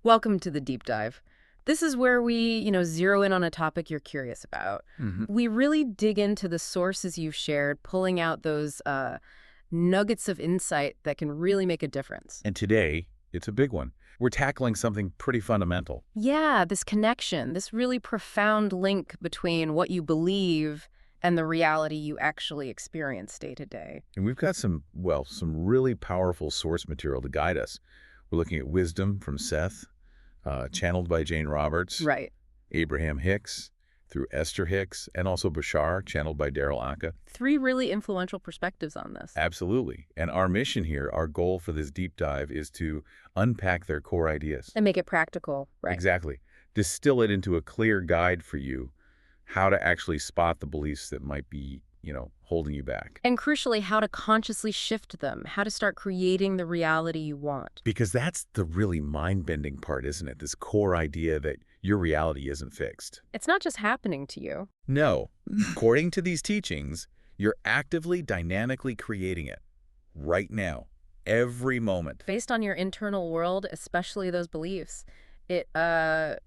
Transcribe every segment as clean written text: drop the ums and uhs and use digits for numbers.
Welcome to the deep dive. This is where we, zero in on a topic you're curious about. We really dig into the sources you've shared, pulling out those nuggets of insight that can really make a difference. And today, it's a big one. We're tackling something pretty fundamental. Yeah, this connection, this really profound link between what you believe and the reality you actually experience day to day. And we've got some really powerful source material to guide us. We're looking at wisdom from Seth, channeled by Jane Roberts. Right. Abraham-Hicks, through Hicks, and also Bashar, channeled by Daryl Anka. 3 really influential perspectives on this. Absolutely. And our mission here, our goal for this deep dive is to unpack their core ideas. And make it practical, right? Exactly. Distill it into a clear guide for you, how to actually spot the beliefs that might be, holding you back. And crucially, how to consciously shift them, how to start creating the reality you want. Because that's the really mind-bending part, isn't it? This core idea that your reality isn't fixed. It's not just happening to you. No. According to these teachings, you're actively, dynamically creating it right now, every moment. Based on your internal world, especially those beliefs, it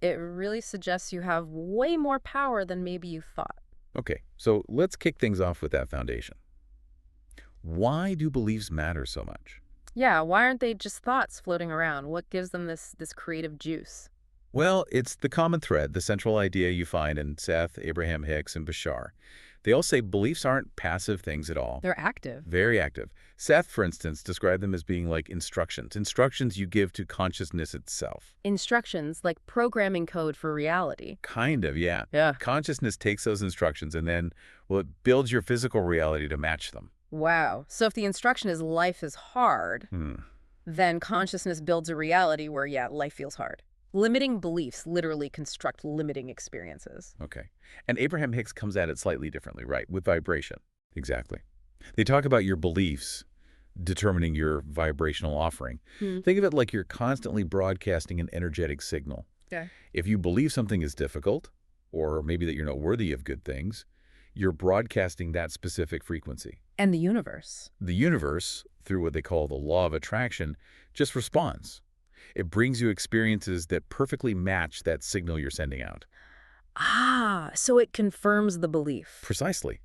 really suggests you have way more power than maybe you thought. Okay, so let's kick things off with that foundation. Why do beliefs matter so much? Yeah, why aren't they just thoughts floating around? What gives them this creative juice? Well, it's the common thread, the central idea you find in Seth, Abraham-Hicks, and Bashar. They all say beliefs aren't passive things at all. They're active. Very active. Seth, for instance, described them as being like instructions you give to consciousness itself. Instructions, like programming code for reality. Kind of, yeah. Yeah. Consciousness takes those instructions and then, it builds your physical reality to match them. Wow. So if the instruction is life is hard, then consciousness builds a reality where, life feels hard. Limiting beliefs literally construct limiting experiences. Okay. And Abraham-Hicks comes at it slightly differently, right? With vibration. Exactly. They talk about your beliefs determining your vibrational offering. Think of it like you're constantly broadcasting an energetic signal. Okay. If you believe something is difficult, or maybe that you're not worthy of good things, you're broadcasting that specific frequency. And the universe. The universe, through what they call the law of attraction, just responds. It brings you experiences that perfectly match that signal you're sending out. Ah, so it confirms the belief. Precisely.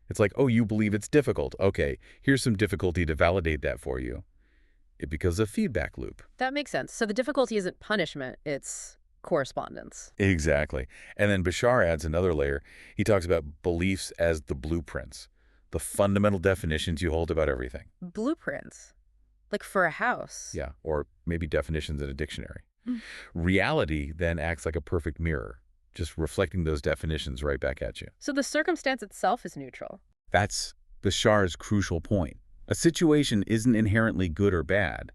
It's like, oh, you believe it's difficult. Okay, here's some difficulty to validate that for you. It becomes a feedback loop. That makes sense. So the difficulty isn't punishment, it's correspondence. Exactly. And then Bashar adds another layer. He talks about beliefs as the blueprints, the fundamental definitions you hold about everything. Blueprints? Like for a house? Yeah, or maybe definitions in a dictionary. Reality then acts like a perfect mirror, just reflecting those definitions right back at you. So the circumstance itself is neutral. That's Bashar's crucial point. A situation isn't inherently good or bad.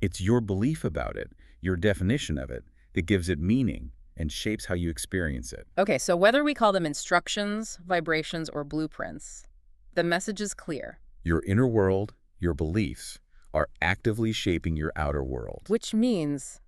It's your belief about it, your definition of it, that gives it meaning and shapes how you experience it. Okay, so whether we call them instructions, vibrations, or blueprints, the message is clear. Your inner world, your beliefs, are actively shaping your outer world. Which means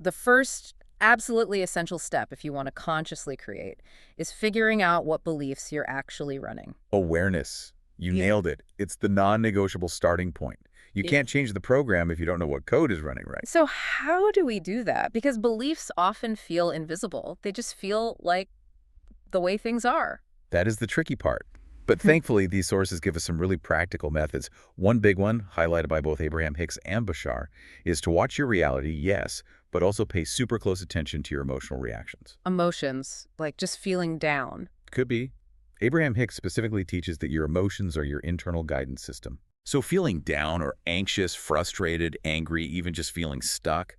the first absolutely essential step, if you want to consciously create, is figuring out what beliefs you're actually running. Awareness. You nailed it. It's the non-negotiable starting point. You can't change the program if you don't know what code is running right. So how do we do that? Because beliefs often feel invisible. They just feel like the way things are. That is the tricky part. But thankfully, these sources give us some really practical methods. One big one, highlighted by both Abraham-Hicks and Bashar, is to watch your reality, yes, but also pay super close attention to your emotional reactions. Emotions, like just feeling down. Could be. Abraham-Hicks specifically teaches that your emotions are your internal guidance system. So feeling down or anxious, frustrated, angry, even just feeling stuck,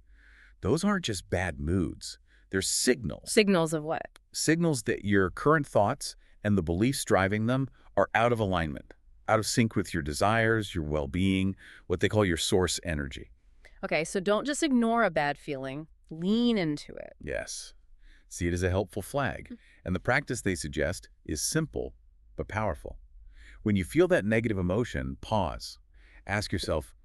those aren't just bad moods. They're signals. Signals of what? Signals that your current thoughts and the beliefs driving them are out of alignment, out of sync with your desires, your well-being, what they call your source energy. Okay, so don't just ignore a bad feeling. Lean into it. Yes. See it as a helpful flag. And the practice they suggest is simple but powerful. When you feel that negative emotion, pause. Ask yourself,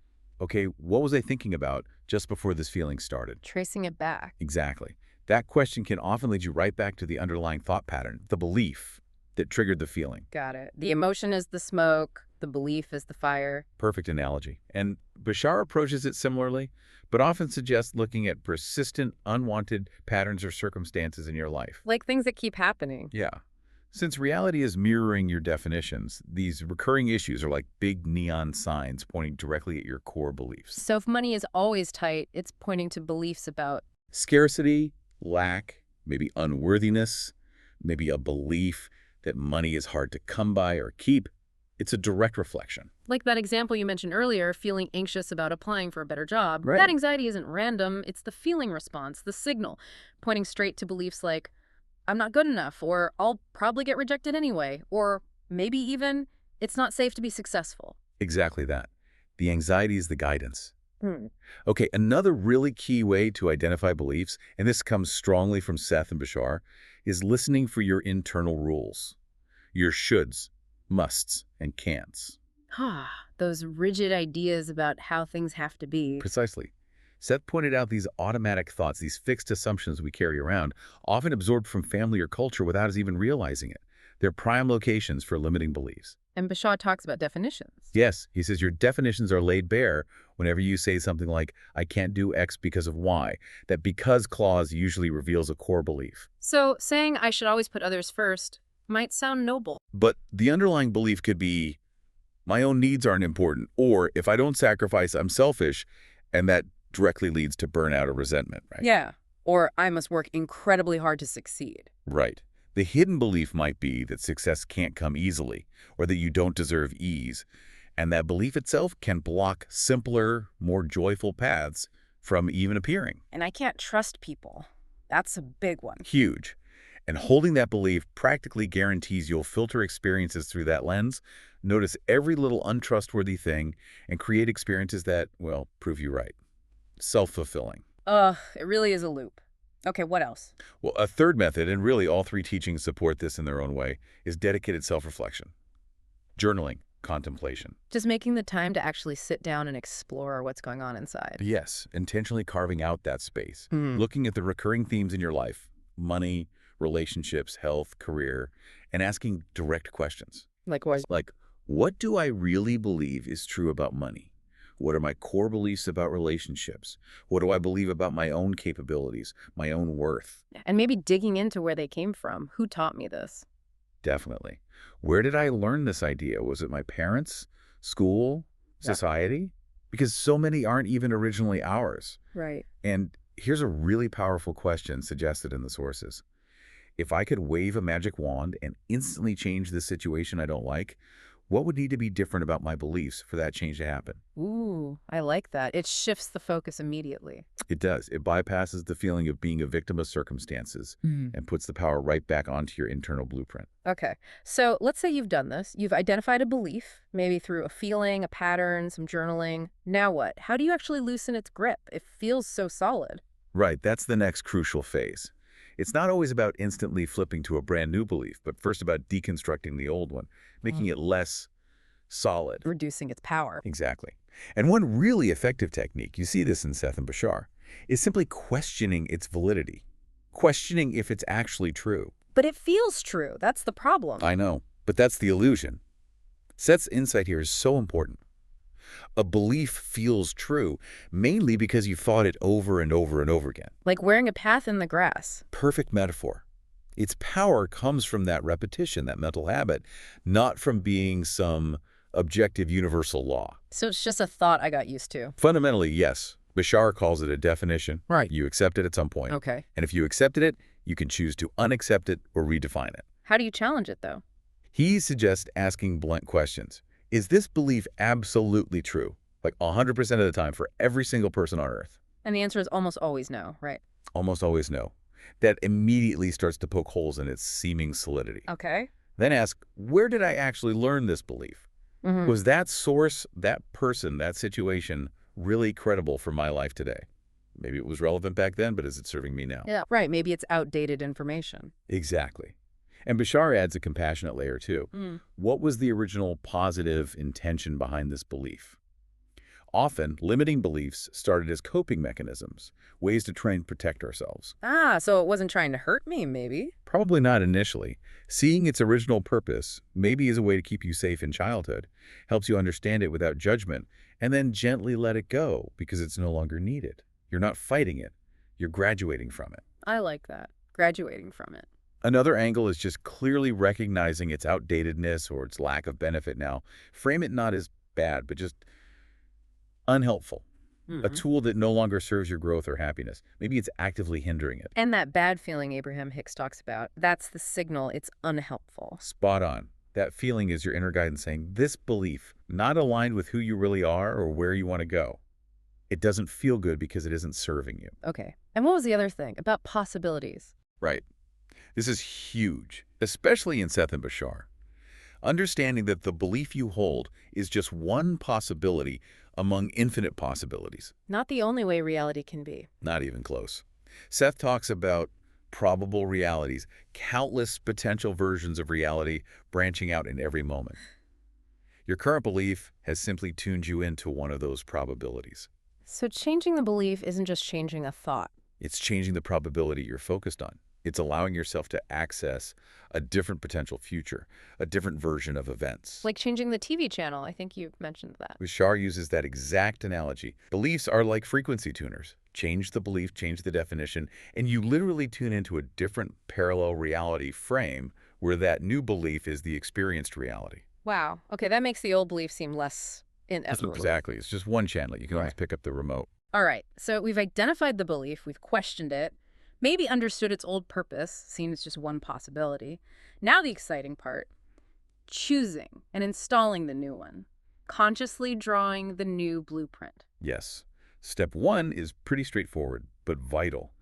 okay, what was I thinking about just before this feeling started? Tracing it back. Exactly. That question can often lead you right back to the underlying thought pattern, the belief that triggered the feeling. Got it. The emotion is the smoke. the belief as the fire. Perfect analogy. And Bashar approaches it similarly, but often suggests looking at persistent, unwanted patterns or circumstances in your life. Like things that keep happening. Yeah. Since reality is mirroring your definitions, these recurring issues are like big neon signs pointing directly at your core beliefs. So if money is always tight, it's pointing to beliefs about Scarcity, lack, maybe unworthiness, maybe a belief that money is hard to come by or keep. It's a direct reflection. like that example you mentioned earlier, feeling anxious about applying for a better job. Right. That anxiety isn't random. It's the feeling response, the signal, pointing straight to beliefs like, I'm not good enough, or I'll probably get rejected anyway, or maybe even, it's not safe to be successful. Exactly that. The anxiety is the guidance. Hmm. Okay, another really key way to identify beliefs, and this comes strongly from Seth and Bashar, is listening for your internal rules. Your shoulds, musts, and can'ts. Those rigid ideas about how things have to be. Precisely. Seth pointed out these automatic thoughts, these fixed assumptions we carry around, often absorbed from family or culture without us even realizing it. They're prime locations for limiting beliefs. And Bashar talks about definitions. Yes, he says your definitions are laid bare whenever you say something like, I can't do X because of Y. That because clause usually reveals a core belief. So saying I should always put others first might sound noble. But the underlying belief could be, my own needs aren't important, or if I don't sacrifice, I'm selfish, and that directly leads to burnout or resentment, right? Yeah. Or I must work incredibly hard to succeed. Right. The hidden belief might be that success can't come easily, or that you don't deserve ease, and that belief itself can block simpler, more joyful paths from even appearing. And I can't trust people. That's a big one. Huge. And holding that belief practically guarantees you'll filter experiences through that lens, notice every little untrustworthy thing, and create experiences that, well, prove you right. Self-fulfilling. It really is a loop. Okay, what else? Well, a third method, and really all three teachings support this in their own way, is dedicated self-reflection. Journaling, contemplation. Just making the time to actually sit down and explore what's going on inside. Yes, intentionally carving out that space. Hmm. Looking at the recurring themes in your life, money, relationships, health, career, and asking direct questions. Like what? Like, what do I really believe is true about money? What are my core beliefs about relationships? What do I believe about my own capabilities, my own worth? And maybe digging into where they came from. Who taught me this? Definitely. Where did I learn this idea? Was it my parents, school, society? Because so many aren't even originally ours. Right. And here's a really powerful question suggested in the sources. If I could wave a magic wand and instantly change this situation I don't like, what would need to be different about my beliefs for that change to happen? Ooh, I like that. It shifts the focus immediately. It does. It bypasses the feeling of being a victim of circumstances and puts the power right back onto your internal blueprint. Okay, so let's say you've done this. You've identified a belief, maybe through a feeling, a pattern, some journaling. Now what? How do you actually loosen its grip? It feels so solid. Right, that's the next crucial phase. It's not always about instantly flipping to a brand new belief, but first about deconstructing the old one, making it less solid. Reducing its power. Exactly. And one really effective technique, you see this in Seth and Bashar, is simply questioning its validity. Questioning if it's actually true. But it feels true. That's the problem. I know, but that's the illusion. Seth's insight here is so important. A belief feels true, mainly because you've thought it over and over and over again. Like wearing a path in the grass. Perfect metaphor. Its power comes from that repetition, that mental habit, not from being some objective universal law. So it's just a thought I got used to. Fundamentally, yes. Bashar calls it a definition. Right. You accept it at some point. Okay. And if you accepted it, you can choose to unaccept it or redefine it. How do you challenge it, though? He suggests asking blunt questions. Is this belief absolutely true? Like 100% of the time for every single person on Earth? And the answer is almost always no, right? Almost always no. That immediately starts to poke holes in its seeming solidity. Okay. Then ask, where did I actually learn this belief? Was that source, that person, that situation really credible for my life today? Maybe it was relevant back then, but is it serving me now? Yeah, right. Maybe it's outdated information. Exactly. And Bashar adds a compassionate layer too. What was the original positive intention behind this belief? Often, limiting beliefs started as coping mechanisms, ways to try and protect ourselves. Ah, so it wasn't trying to hurt me, maybe. Probably not initially. Seeing its original purpose, maybe as a way to keep you safe in childhood, helps you understand it without judgment, and then gently let it go because it's no longer needed. You're not fighting it. You're graduating from it. I like that. Graduating from it. Another angle is just clearly recognizing its outdatedness or its lack of benefit now. Frame it not as bad, but just unhelpful. A tool that no longer serves your growth or happiness. Maybe it's actively hindering it. And that bad feeling Abraham-Hicks talks about, that's the signal it's unhelpful. Spot on. That feeling is your inner guidance saying, this belief, not aligned with who you really are or where you want to go. It doesn't feel good because it isn't serving you. Okay. And what was the other thing? About possibilities. Right. This is huge, especially in Seth and Bashar. Understanding that the belief you hold is just one possibility among infinite possibilities. Not the only way reality can be. Not even close. Seth talks about probable realities, countless potential versions of reality branching out in every moment. Your current belief has simply tuned you into one of those probabilities. So changing the belief isn't just changing a thought. It's changing the probability you're focused on. It's allowing yourself to access a different potential future, a different version of events. Like changing the TV channel. I think you mentioned that. Bashar uses that exact analogy. Beliefs are like frequency tuners. Change the belief, change the definition, and you literally tune into a different parallel reality frame where that new belief is the experienced reality. Wow. Okay, that makes the old belief seem less inevitable. Exactly. It's just one channel. You can always pick up the remote. All right. So we've identified the belief. We've questioned it. Maybe understood its old purpose, seen as just one possibility. Now the exciting part, choosing and installing the new one, consciously drawing the new blueprint. Yes. Step one is pretty straightforward, but vital.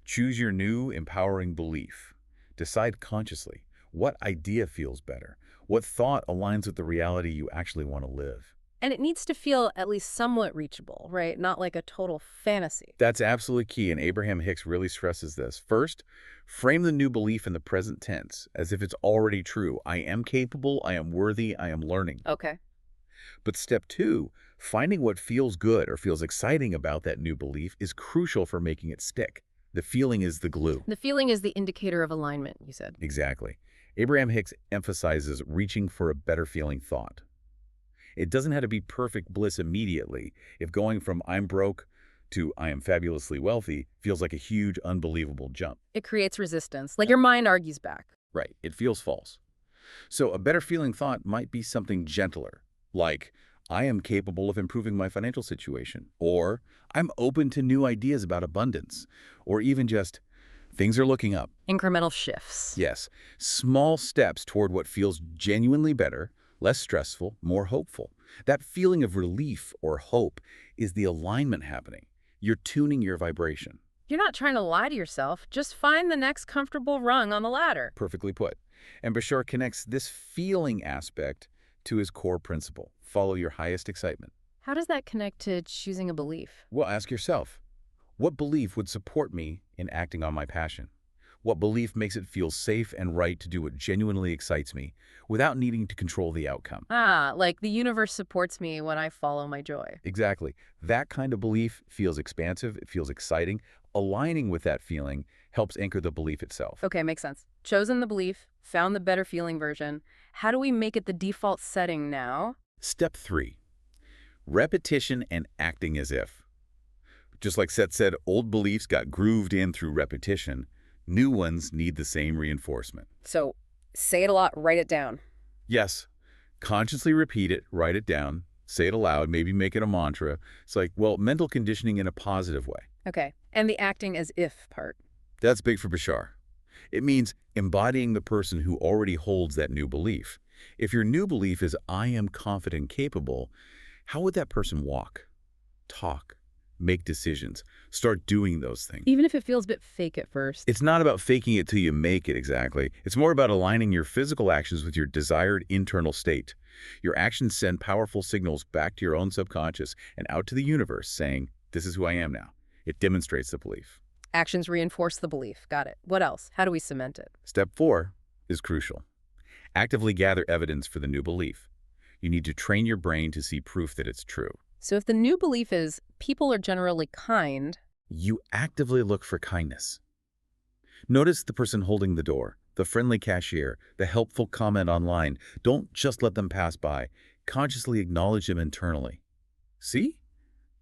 Choose your new empowering belief. Decide consciously what idea feels better, what thought aligns with the reality you actually want to live. And it needs to feel at least somewhat reachable, right? Not like a total fantasy. That's absolutely key, and Abraham-Hicks really stresses this. First, frame the new belief in the present tense, as if it's already true. I am capable, I am worthy, I am learning. Okay. But step two, finding what feels good or feels exciting about that new belief is crucial for making it stick. The feeling is the glue. The feeling is the indicator of alignment, you said. Exactly. Abraham-Hicks emphasizes reaching for a better feeling thought. It doesn't have to be perfect bliss immediately. If going from I'm broke to I am fabulously wealthy feels like a huge, unbelievable jump. It creates resistance, like your mind argues back. Right. It feels false. So a better feeling thought might be something gentler, like I am capable of improving my financial situation, or I'm open to new ideas about abundance, or even just things are looking up. Incremental shifts. Yes. Small steps toward what feels genuinely better, less stressful, more hopeful. That feeling of relief or hope is the alignment happening. You're tuning your vibration. You're not trying to lie to yourself. Just find the next comfortable rung on the ladder. Perfectly put. And Bashar connects this feeling aspect to his core principle. Follow your highest excitement. How does that connect to choosing a belief? Well, ask yourself, what belief would support me in acting on my passion? What belief makes it feel safe and right to do what genuinely excites me without needing to control the outcome? Ah, like the universe supports me when I follow my joy. Exactly. That kind of belief feels expansive, it feels exciting. Aligning with that feeling helps anchor the belief itself. Okay, makes sense. Chosen the belief, found the better feeling version. How do we make it the default setting now? Step 3. Repetition and acting as if. Just like Seth said, old beliefs got grooved in through repetition. New ones need the same reinforcement. So, say it a lot, write it down. Yes. Consciously repeat it, write it down, say it aloud, maybe make it a mantra. It's like, well, mental conditioning in a positive way. Okay. And the acting as if part. That's big for Bashar. It means embodying the person who already holds that new belief. If your new belief is I am confident and capable, how would that person walk, talk, make decisions, start doing those things? Even if it feels a bit fake at first. It's not about faking it till you make it, exactly. It's more about aligning your physical actions with your desired internal state. Your actions send powerful signals back to your own subconscious and out to the universe saying, this is who I am now. It demonstrates the belief. Actions reinforce the belief. Got it. What else? How do we cement it? Step 4 is crucial. Actively gather evidence for the new belief. You need to train your brain to see proof that it's true. So if the new belief is people are generally kind, You actively look for kindness. Notice the person holding the door, the friendly cashier, the helpful comment online. Don't just let them pass by. Consciously acknowledge them internally. See?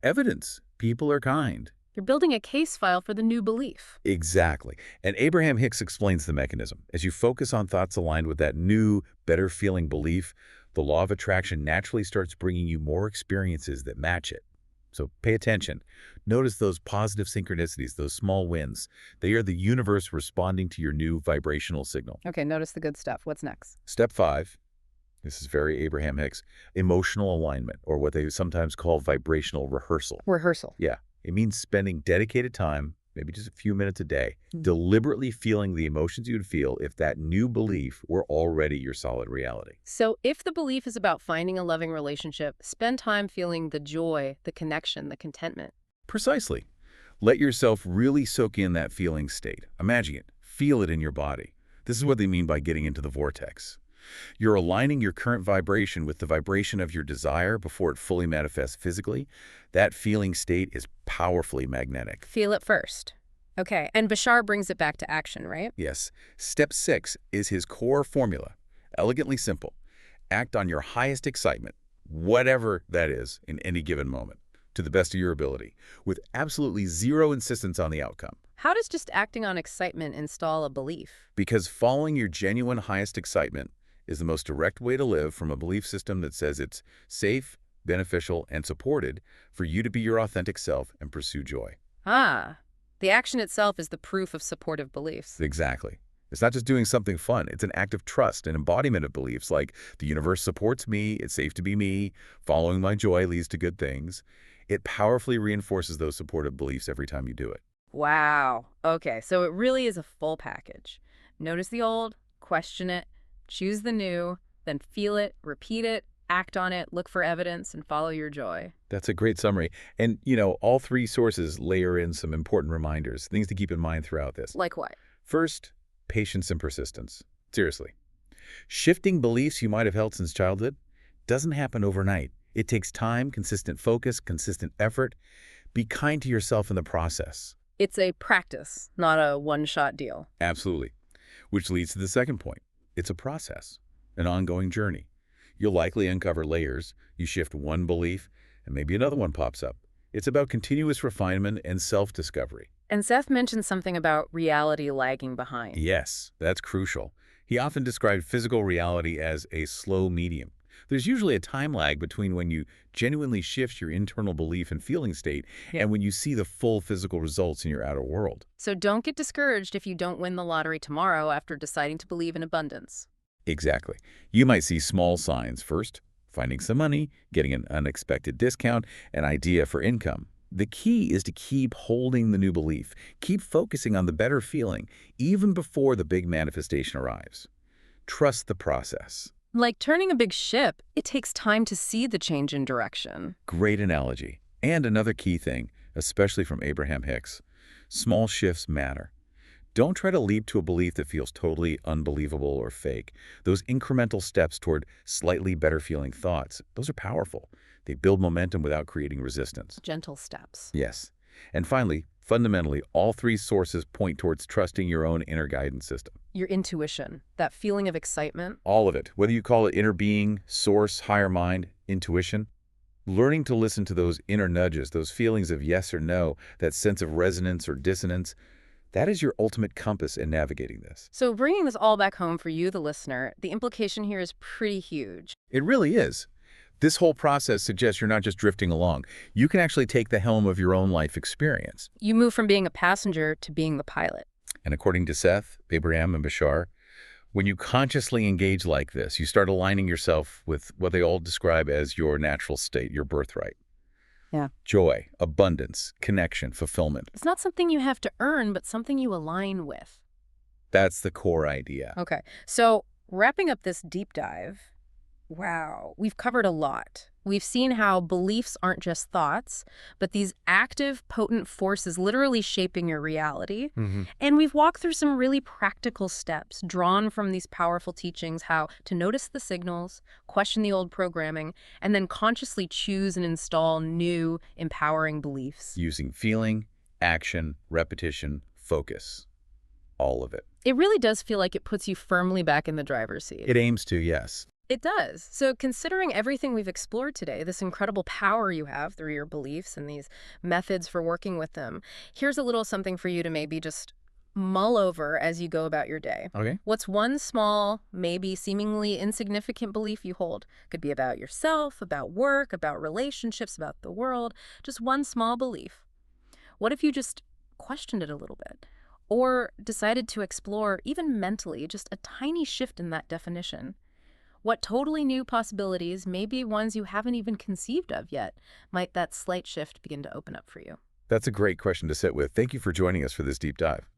Evidence. People are kind. you're building a case file for the new belief. Exactly. And Abraham-Hicks explains the mechanism. As you focus on thoughts aligned with that new, better-feeling belief, the law of attraction naturally starts bringing you more experiences that match it. So pay attention. Notice those positive synchronicities, those small wins. They are the universe responding to your new vibrational signal. Okay, notice the good stuff. What's next? Step 5, this is very Abraham-Hicks, emotional alignment, or what they sometimes call vibrational rehearsal. Rehearsal. Yeah, it means spending dedicated time, maybe just a few minutes a day, deliberately feeling the emotions you'd feel if that new belief were already your solid reality. So if the belief is about finding a loving relationship, spend time feeling the joy, the connection, the contentment. Precisely. Let yourself really soak in that feeling state. Imagine it. Feel it in your body. This is what they mean by getting into the vortex. You're aligning your current vibration with the vibration of your desire before it fully manifests physically. That feeling state is powerfully magnetic. Feel it first. Okay, and Bashar brings it back to action, right? Yes. Step 6 is his core formula. Elegantly simple. Act on your highest excitement, whatever that is, in any given moment, to the best of your ability, with absolutely zero insistence on the outcome. How does just acting on excitement install a belief? Because following your genuine highest excitement is the most direct way to live from a belief system that says it's safe, beneficial, and supported for you to be your authentic self and pursue joy. Ah, the action itself is the proof of supportive beliefs. Exactly. It's not just doing something fun. It's an act of trust and embodiment of beliefs like the universe supports me, it's safe to be me, following my joy leads to good things. It powerfully reinforces those supportive beliefs every time you do it. Wow. Okay, so it really is a full package. Notice the old, question it, choose the new, then feel it, repeat it, act on it, look for evidence, and follow your joy. That's a great summary. And, all three sources layer in some important reminders, things to keep in mind throughout this. Like what? First, patience and persistence. Seriously. Shifting beliefs you might have held since childhood doesn't happen overnight. It takes time, consistent focus, consistent effort. Be kind to yourself in the process. It's a practice, not a one-shot deal. Absolutely. Which leads to the second point. It's a process, an ongoing journey. You'll likely uncover layers. You shift one belief, and maybe another one pops up. It's about continuous refinement and self-discovery. And Seth mentioned something about reality lagging behind. Yes, that's crucial. He often described physical reality as a slow medium. There's usually a time lag between when you genuinely shift your internal belief and feeling state and when you see the full physical results in your outer world. So don't get discouraged if you don't win the lottery tomorrow after deciding to believe in abundance. Exactly. You might see small signs first, finding some money, getting an unexpected discount, an idea for income. The key is to keep holding the new belief, keep focusing on the better feeling, even before the big manifestation arrives. Trust the process. Like turning a big ship, it takes time to see the change in direction. Great analogy. And another key thing, especially from Abraham-Hicks, small shifts matter. Don't try to leap to a belief that feels totally unbelievable or fake. Those incremental steps toward slightly better feeling thoughts, those are powerful. They build momentum without creating resistance. Gentle steps. Yes. And finally, fundamentally, all three sources point towards trusting your own inner guidance system. Your intuition, that feeling of excitement. All of it, whether you call it inner being, source, higher mind, intuition. Learning to listen to those inner nudges, those feelings of yes or no, that sense of resonance or dissonance, that is your ultimate compass in navigating this. So bringing this all back home for you, the listener, the implication here is pretty huge. It really is. This whole process suggests you're not just drifting along. You can actually take the helm of your own life experience. You move from being a passenger to being the pilot. And according to Seth, Abraham, and Bashar, when you consciously engage like this, you start aligning yourself with what they all describe as your natural state, your birthright. Yeah. Joy, abundance, connection, fulfillment. It's not something you have to earn, but something you align with. That's the core idea. Okay. So wrapping up this deep dive, Wow, we've covered a lot. We've seen how beliefs aren't just thoughts, but these active, potent forces literally shaping your reality. And we've walked through some really practical steps drawn from these powerful teachings, how to notice the signals, question the old programming, and then consciously choose and install new, empowering beliefs. Using feeling, action, repetition, focus. All of it. It really does feel like it puts you firmly back in the driver's seat. It aims to, yes. It does. So considering everything we've explored today, this incredible power you have through your beliefs and these methods for working with them, here's a little something for you to maybe just mull over as you go about your day. Okay. What's one small, maybe seemingly insignificant belief you hold? Could be about yourself, about work, about relationships, about the world. Just one small belief. What if you just questioned it a little bit? Or decided to explore, even mentally, just a tiny shift in that definition? What totally new possibilities, maybe ones you haven't even conceived of yet, might that slight shift begin to open up for you? That's a great question to sit with. Thank you for joining us for this deep dive.